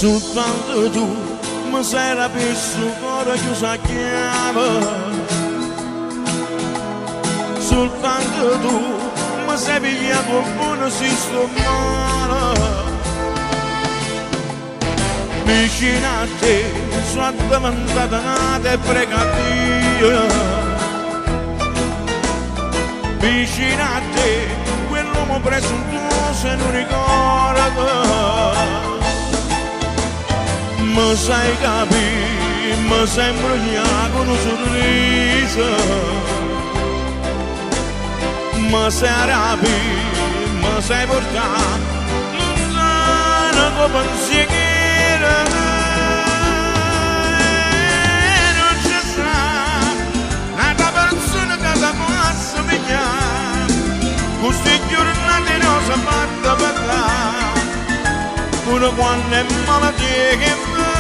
soltanto tu mi sei rapito il cuore chiuso a chiave, soltanto tu mi sei pigliato un buono si sto male. Vicino a te sono addimantata nata e pregativa, vicino a te quell'uomo presuntuoso e non ricorda. Mi sai capire, mi sai imbrogliare con un sorriso, mi sai rapire, mi sai portare lontano con pensiero. Non ci sarà un'altra persona che ti possa pigliare, queste giornate non si fatta parlare, pure quando è malattia che fa.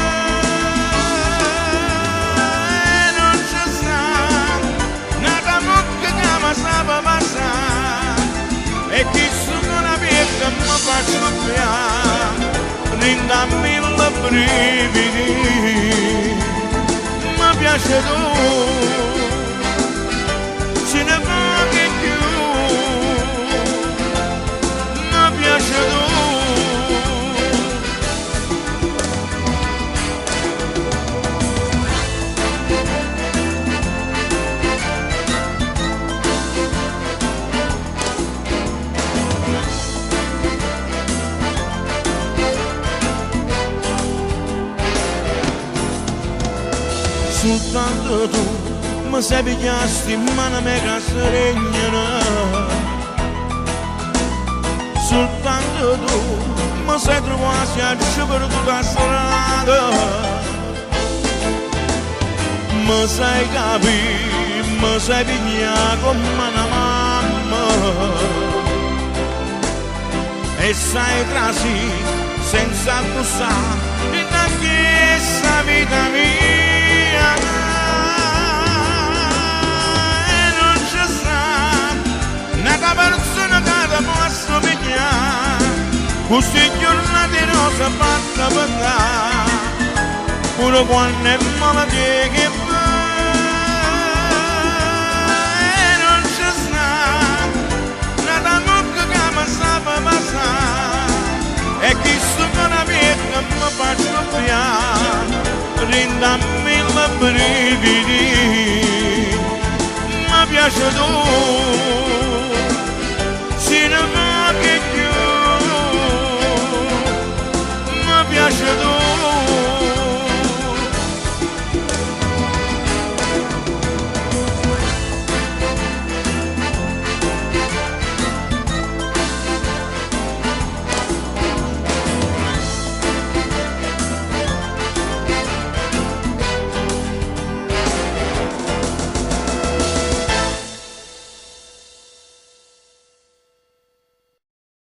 Non ci sarà un'altra mucca che mi sa passare, e chi sono una vita mi fa scoppiare, rinda mille brividi, mi piace tu, ce ne va che più, mi piace tu. Soltanto tu mi sei pigliato in mano mega serena, soltanto tu mi sei trovato a per tutta la strada, mi sai capire, mi sai pigliare come una mamma, e sai trasì senza bussare da questa vita mia. Non ci sta un'altra persona che ti possa pigliare, queste giornate non si fatta parlare, pure quando è malattia che fa. Non ci sta un'altra mucca che mi sa passare, e chi sono una vita mi fa scoppiare, rinda mille brividi, mi piace tu.